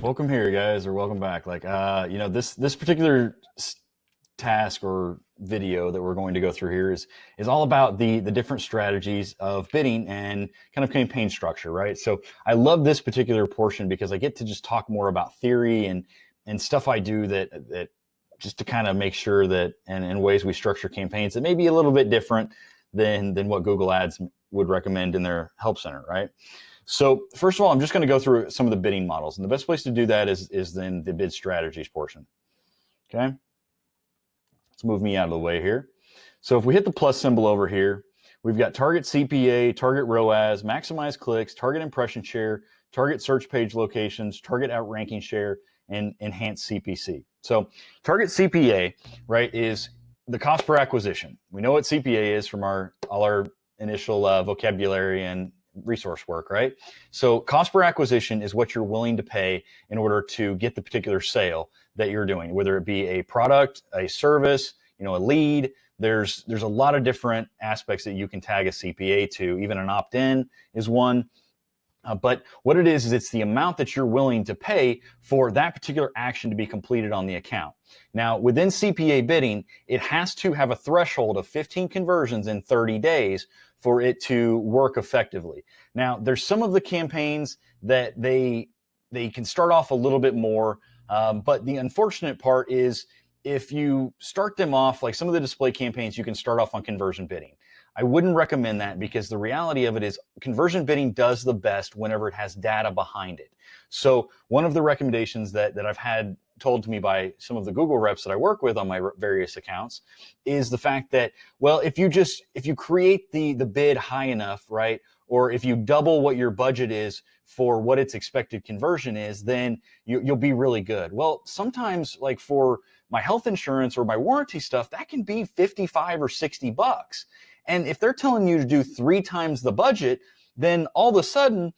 Welcome here, guys, or welcome back. This particular task or video that we're going to go through here is all about the different strategies of bidding and kind of campaign structure, right? So I love this particular portion because I get to just talk more about theory and stuff I do that just to kind of make sure that and ways we structure campaigns that may be a little bit different than what Google Ads would recommend in their help center, right? So first of all, I'm just going to go through some of the bidding models, and the best place to do that is then the bid strategies portion. Okay, let's move me out of the way here. So if we hit the plus symbol over here, we've got target CPA, target ROAS, maximize clicks, target impression share, target search page locations, target outranking share, and enhance CPC. So target CPA, right, is the cost per acquisition. We know what CPA is from all our initial vocabulary and resource work, right? So cost per acquisition is what you're willing to pay in order to get the particular sale that you're doing, whether it be a product, a service, a lead. There's a lot of different aspects that you can tag a CPA to. Even an opt-in is one. But what it is it's the amount that you're willing to pay for that particular action to be completed on the account. Now, within CPA bidding, it has to have a threshold of 15 conversions in 30 days for it to work effectively. Now, there's some of the campaigns that they can start off a little bit more, but the unfortunate part is if you start them off, like some of the display campaigns, you can start off on conversion bidding. I wouldn't recommend that because the reality of it is conversion bidding does the best whenever it has data behind it. So one of the recommendations that I've had told to me by some of the Google reps that I work with on my various accounts is the fact that, well, if you create the bid high enough, right, or if you double what your budget is for what its expected conversion is, then you'll be really good. Well, sometimes like for my health insurance or my warranty stuff, that can be 55 or 60 bucks. And if they're telling you to do 3 times the budget, then all of a sudden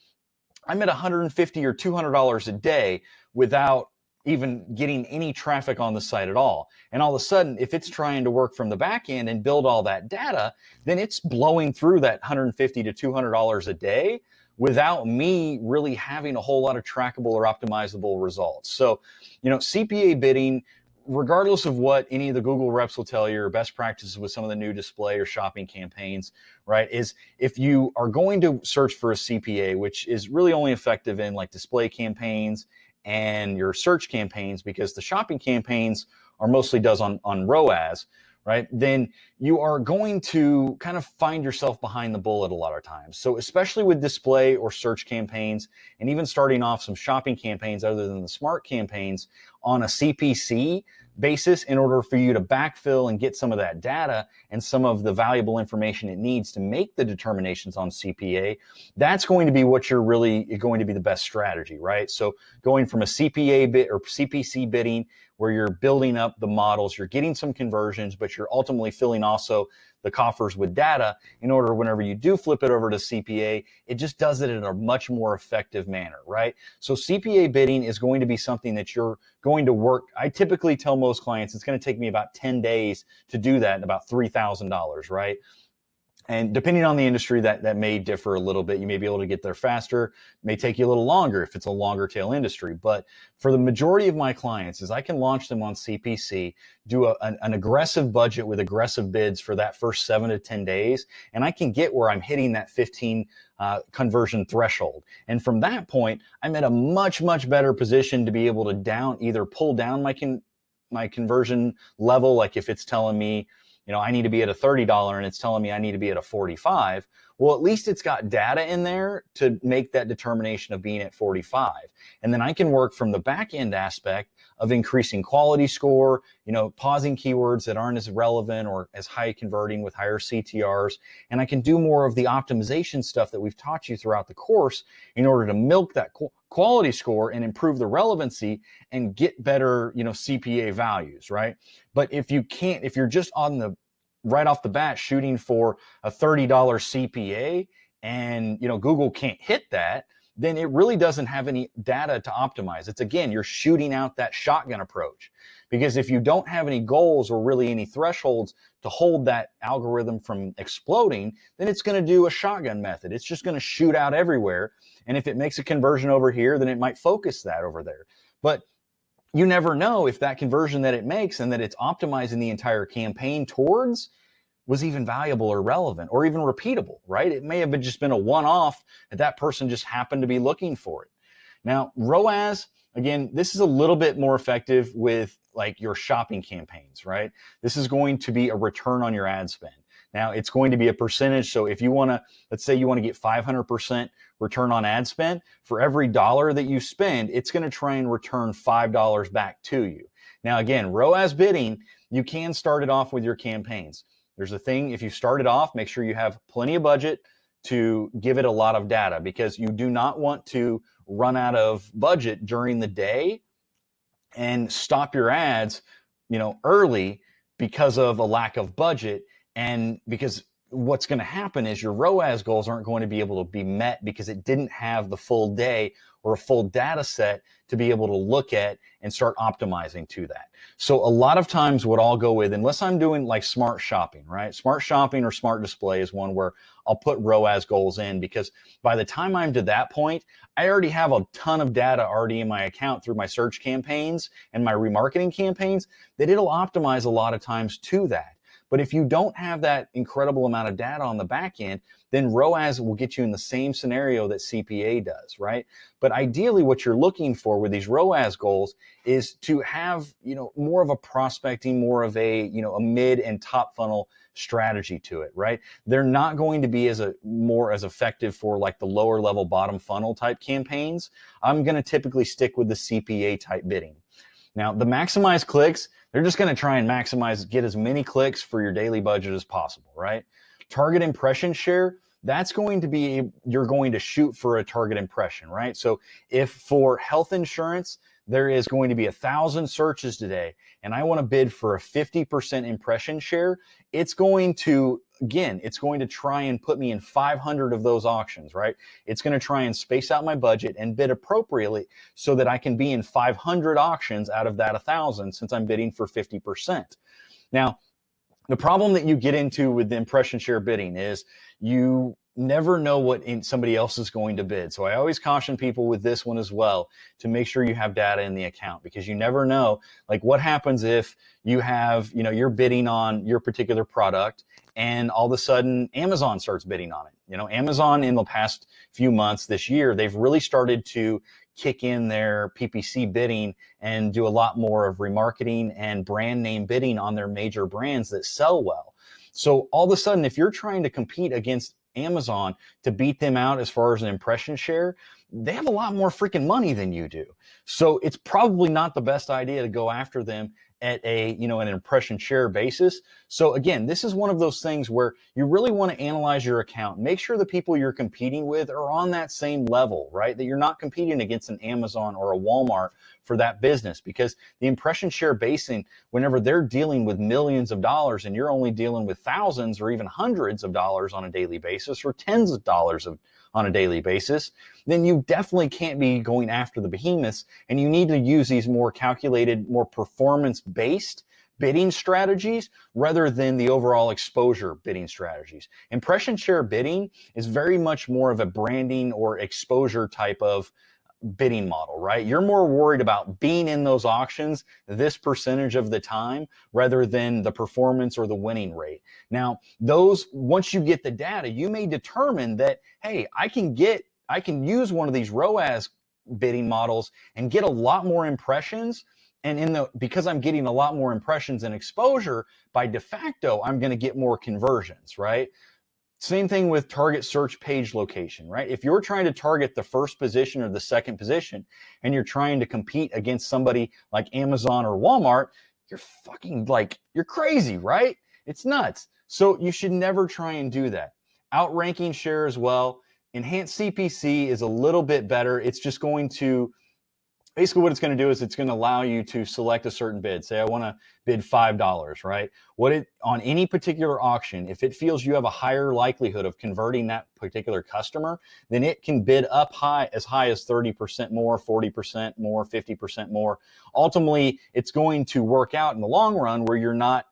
I'm at $150 or $200 a day without even getting any traffic on the site at all. And all of a sudden, if it's trying to work from the back end and build all that data, then it's blowing through that $150 to $200 a day without me really having a whole lot of trackable or optimizable results. So, CPA bidding, regardless of what any of the Google reps will tell you or best practices with some of the new display or shopping campaigns, right, is if you are going to search for a CPA, which is really only effective in like display campaigns and your search campaigns, because the shopping campaigns are mostly does on ROAS, right, then you are going to kind of find yourself behind the bullet a lot of times. So especially with display or search campaigns, and even starting off some shopping campaigns other than the smart campaigns on a CPC basis in order for you to backfill and get some of that data and some of the valuable information it needs to make the determinations on CPA, that's going to be what you're really going to be the best strategy, right? So going from a CPA bid or CPC bidding where you're building up the models, you're getting some conversions, but you're ultimately filling also the coffers with data in order whenever you do flip it over to CPA, it just does it in a much more effective manner, right? So CPA bidding is going to be something that you're going to work. I typically tell most clients it's going to take me about 10 days to do that and about $3,000, right? And depending on the industry, that may differ a little bit. You may be able to get there faster, may take you a little longer if it's a longer tail industry. But for the majority of my clients, is I can launch them on CPC, do an aggressive budget with aggressive bids for that first 7 to 10 days, and I can get where I'm hitting that 15 conversion threshold. And from that point, I'm at a much, much better position to be able to either pull down my conversion level, like if it's telling me, I need to be at a $30 and it's telling me I need to be at a 45. Well, at least it's got data in there to make that determination of being at 45. And then I can work from the back end aspect of increasing quality score, pausing keywords that aren't as relevant or as high converting with higher CTRs. And I can do more of the optimization stuff that we've taught you throughout the course in order to milk that quality score and improve the relevancy and get better, CPA values, right? But if you're just right off the bat shooting for a $30 CPA and, Google can't hit that, then it really doesn't have any data to optimize. It's, again, you're shooting out that shotgun approach, because if you don't have any goals or really any thresholds to hold that algorithm from exploding, then it's going to do a shotgun method. It's just going to shoot out everywhere. And if it makes a conversion over here, then it might focus that over there. But you never know if that conversion that it makes and that it's optimizing the entire campaign towards was even valuable or relevant or even repeatable, right? It may have just been a one-off that person just happened to be looking for it. Now, ROAS, again, this is a little bit more effective with like your shopping campaigns, right? This is going to be a return on your ad spend. Now, it's going to be a percentage. So if you want to, let's say you want to get 500% return on ad spend, for every dollar that you spend, it's going to try and return $5 back to you. Now, again, ROAS bidding, you can start it off with your campaigns. There's a thing, if you start it off, make sure you have plenty of budget to give it a lot of data, because you do not want to run out of budget during the day and stop your ads, early because of a lack of budget. And because what's going to happen is your ROAS goals aren't going to be able to be met because it didn't have the full day or a full data set to be able to look at and start optimizing to that. So a lot of times what I'll go with, unless I'm doing like smart shopping, right? Smart shopping or smart display is one where I'll put ROAS goals in, because by the time I'm to that point, I already have a ton of data already in my account through my search campaigns and my remarketing campaigns that it'll optimize a lot of times to that. But if you don't have that incredible amount of data on the back end, then ROAS will get you in the same scenario that CPA does, right? But ideally, what you're looking for with these ROAS goals is to have, more of a prospecting, more of a, a mid and top funnel strategy to it, right? They're not going to be as effective for like the lower level bottom funnel type campaigns. I'm going to typically stick with the CPA type bidding. Now, the maximize clicks, they're just going to try and get as many clicks for your daily budget as possible, right? Target impression share, that's going to be, you're going to shoot for a target impression, right? So if for health insurance, there is going to be 1,000 searches today, and I want to bid for a 50% impression share, it's going to try and put me in 500 of those auctions, right? It's going to try and space out my budget and bid appropriately so that I can be in 500 auctions out of that 1,000, since I'm bidding for 50%. Now, the problem that you get into with the impression share bidding is you never know what somebody else is going to bid. So I always caution people with this one as well to make sure you have data in the account, because you never know, like, what happens if you have, you're bidding on your particular product and all of a sudden Amazon starts bidding on it. Amazon in the past few months this year, they've really started to kick in their PPC bidding and do a lot more of remarketing and brand name bidding on their major brands that sell well. So all of a sudden, if you're trying to compete against Amazon to beat them out as far as an impression share, they have a lot more freaking money than you do. So it's probably not the best idea to go after them at an impression share basis. So again, this is one of those things where you really want to analyze your account. Make sure the people you're competing with are on that same level, right? That you're not competing against an Amazon or a Walmart for that business, because the impression share basing, whenever they're dealing with millions of dollars and you're only dealing with thousands or even hundreds of dollars on a daily basis, or tens of dollars on a daily basis, then you definitely can't be going after the behemoths, and you need to use these more calculated, more performance-based bidding strategies rather than the overall exposure bidding strategies. Impression share bidding is very much more of a branding or exposure type of bidding model, right? You're more worried about being in those auctions this percentage of the time rather than the performance or the winning rate. Now, once you get the data, you may determine that, hey, I can use one of these ROAS bidding models and get a lot more impressions. And because I'm getting a lot more impressions and exposure, by de facto, I'm going to get more conversions, right? Same thing with target search page location, right? If you're trying to target the first position or the second position and you're trying to compete against somebody like Amazon or Walmart, you're crazy, right? It's nuts. So you should never try and do that. Outranking share as well. Enhanced CPC is a little bit better. It's just going to basically what it's going to do is it's going to allow you to select a certain bid. Say I want to bid $5, right? On any particular auction, if it feels you have a higher likelihood of converting that particular customer, then it can bid up high as 30% more, 40% more, 50% more. Ultimately, it's going to work out in the long run where you're not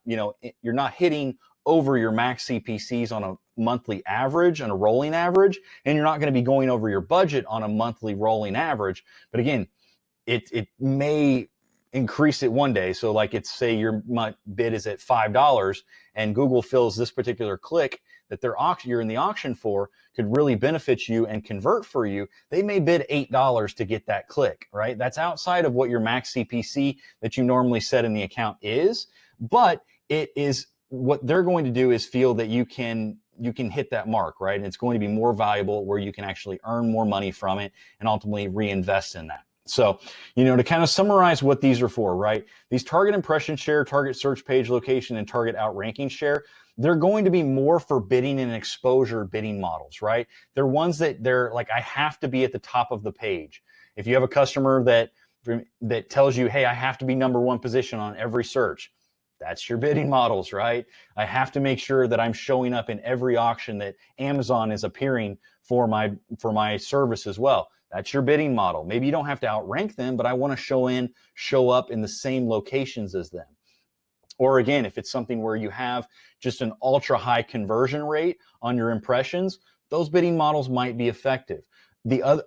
hitting over your max CPCs on a monthly average, on a rolling average, and you're not going to be going over your budget on a monthly rolling average. But again, it may increase it one day. So like it's say your bid is at $5 and Google feels this particular click that you're in the auction for could really benefit you and convert for you. They may bid $8 to get that click, right? That's outside of what your max CPC that you normally set in the account is, but it is what they're going to do is feel that you can hit that mark, right? And it's going to be more valuable where you can actually earn more money from it and ultimately reinvest in that. So, to kind of summarize what these are for, right? These target impression share, target search page location, and target outranking share, they're going to be more for bidding and exposure bidding models, right? They're ones that they're like, I have to be at the top of the page. If you have a customer that tells you, hey, I have to be number one position on every search, that's your bidding models, right? I have to make sure that I'm showing up in every auction that Amazon is appearing for my service as well. That's your bidding model. Maybe you don't have to outrank them, but I want to show up in the same locations as them. Or again, if it's something where you have just an ultra high conversion rate on your impressions, those bidding models might be effective.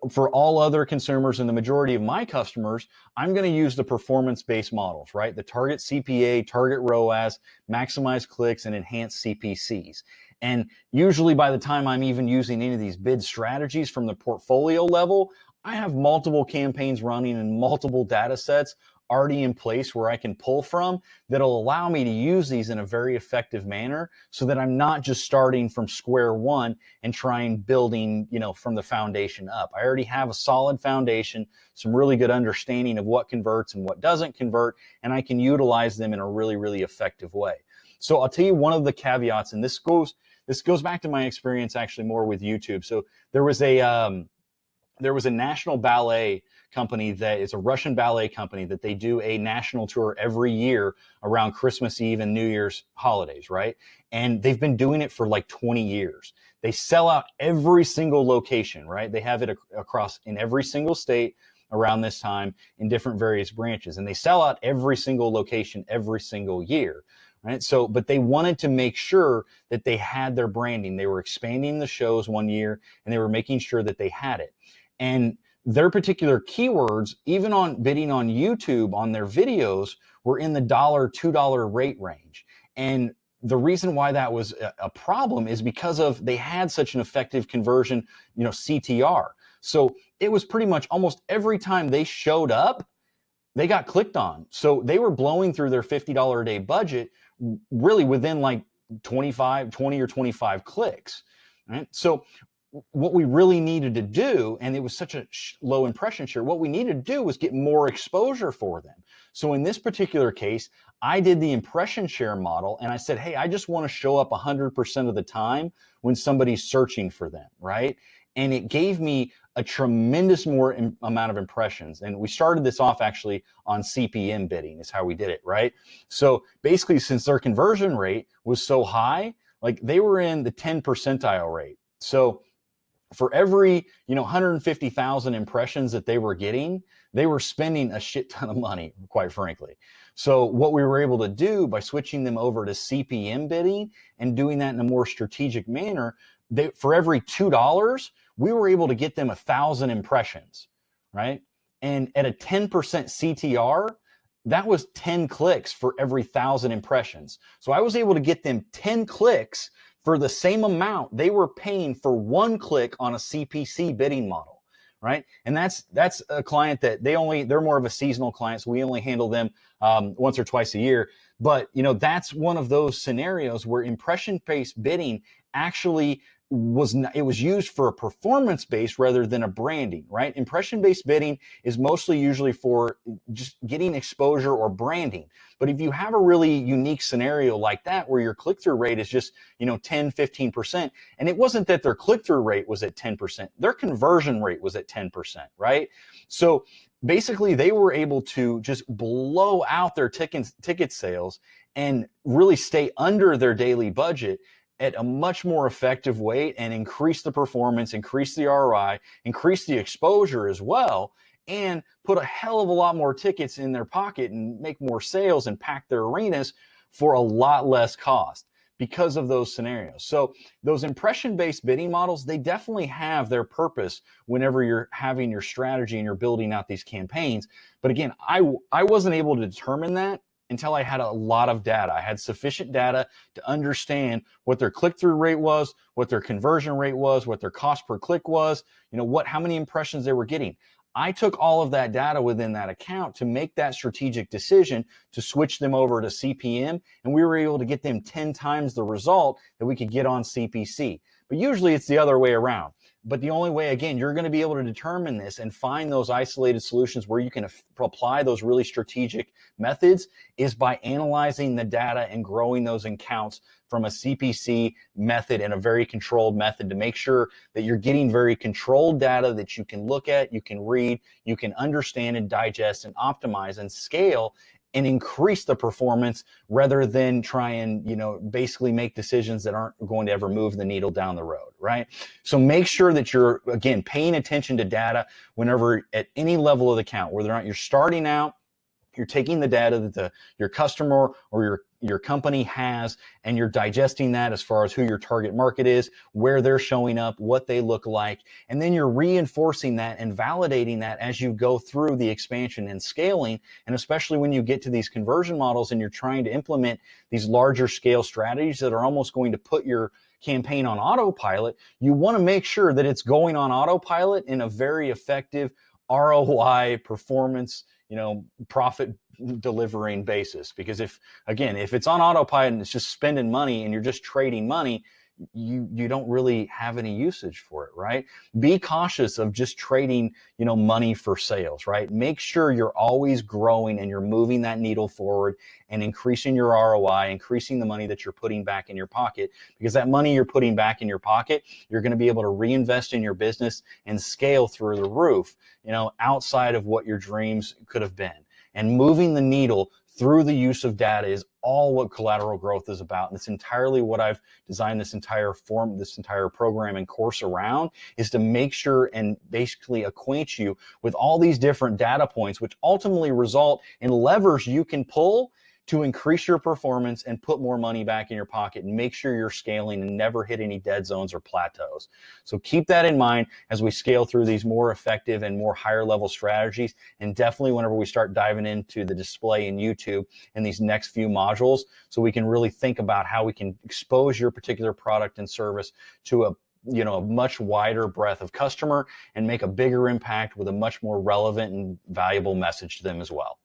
For all other consumers and the majority of my customers, I'm going to use the performance-based models, right? The target CPA, target ROAS, maximize clicks, and enhance CPCs. And usually by the time I'm even using any of these bid strategies from the portfolio level, I have multiple campaigns running and multiple data sets already in place where I can pull from that'll allow me to use these in a very effective manner so that I'm not just starting from square one and trying building, from the foundation up. I already have a solid foundation, some really good understanding of what converts and what doesn't convert, and I can utilize them in a really, really effective way. So I'll tell you one of the caveats, and this goes back to my experience actually more with YouTube. So there was a national ballet company that is a Russian ballet company that they do a national tour every year around Christmas Eve and New Year's holidays, right? And they've been doing it for like 20 years. They sell out every single location, right? They have it across in every single state around this time in different various branches. And they sell out every single location every single year. Right. So, but they wanted to make sure that they had their branding. They were expanding the shows one year and they were making sure that they had it. And their particular keywords, even on bidding on YouTube on their videos, were in the $2 rate range. And the reason why that was a problem is because they had such an effective conversion, CTR. So it was pretty much almost every time they showed up, they got clicked on. So they were blowing through their $50 a day budget really within like 20 or 25 clicks, right? So what we really needed to do, and it was such a low impression share, what we needed to do was get more exposure for them. So in this particular case, I did the impression share model and I said, hey, I just want to show up 100% of the time when somebody's searching for them, right? And it gave me a tremendous more amount of impressions. And we started this off actually on CPM bidding is how we did it, right? So basically, since their conversion rate was so high, like they were in the 10 percentile rate. So for every 150,000 impressions that they were getting, they were spending a shit ton of money, quite frankly. So what we were able to do by switching them over to CPM bidding and doing that in a more strategic manner, for every $2, we were able to get them 1,000 impressions, right? And at a 10% CTR, that was 10 clicks for every 1,000 impressions. So I was able to get them 10 clicks for the same amount they were paying for one click on a CPC bidding model, right? And that's a client that they're more of a seasonal client, so we only handle them once or twice a year. But that's one of those scenarios where impression-based bidding actually it was used for a performance based rather than a branding, right? Impression based bidding is mostly usually for just getting exposure or branding. But if you have a really unique scenario like that where your click-through rate is just 10-15%, and it wasn't that their click-through rate was at 10%, their conversion rate was at 10%, right? So basically they were able to just blow out their ticket sales and really stay under their daily budget at a much more effective way and increase the performance, increase the ROI, increase the exposure as well, and put a hell of a lot more tickets in their pocket and make more sales and pack their arenas for a lot less cost because of those scenarios. So those impression-based bidding models, they definitely have their purpose whenever you're having your strategy and you're building out these campaigns. But again, I wasn't able to determine that until I had a lot of data. I had sufficient data to understand what their click-through rate was, what their conversion rate was, what their cost per click was, how many impressions they were getting. I took all of that data within that account to make that strategic decision to switch them over to CPM, and we were able to get them 10 times the result that we could get on CPC. But usually it's the other way around. But the only way, again, you're going to be able to determine this and find those isolated solutions where you can apply those really strategic methods is by analyzing the data and growing those accounts from a CPC method and a very controlled method to make sure that you're getting very controlled data that you can look at, you can read, you can understand and digest and optimize and scale and increase the performance rather than try and, basically make decisions that aren't going to ever move the needle down the road, right? So make sure that you're, again, paying attention to data whenever at any level of the account, whether or not you're starting out, you're taking the data that your customer or your company has, and you're digesting that as far as who your target market is, where they're showing up, what they look like, and then you're reinforcing that and validating that as you go through the expansion and scaling. And especially when you get to these conversion models and you're trying to implement these larger scale strategies that are almost going to put your campaign on autopilot, you want to make sure that it's going on autopilot in a very effective ROI performance, profit delivering basis. Because if it's on autopilot and it's just spending money and you're just trading money, you don't really have any usage for it, right? Be cautious of just trading, money for sales, right? Make sure you're always growing and you're moving that needle forward and increasing your ROI, increasing the money that you're putting back in your pocket, because that money you're putting back in your pocket, you're going to be able to reinvest in your business and scale through the roof, outside of what your dreams could have been. And moving the needle through the use of data is all what collateral growth is about. And it's entirely what I've designed this entire program and course around, is to make sure and basically acquaint you with all these different data points, which ultimately result in levers you can pull to increase your performance and put more money back in your pocket and make sure you're scaling and never hit any dead zones or plateaus. So keep that in mind as we scale through these more effective and more higher level strategies. And definitely whenever we start diving into the display in YouTube in these next few modules, so we can really think about how we can expose your particular product and service to a much wider breadth of customer and make a bigger impact with a much more relevant and valuable message to them as well.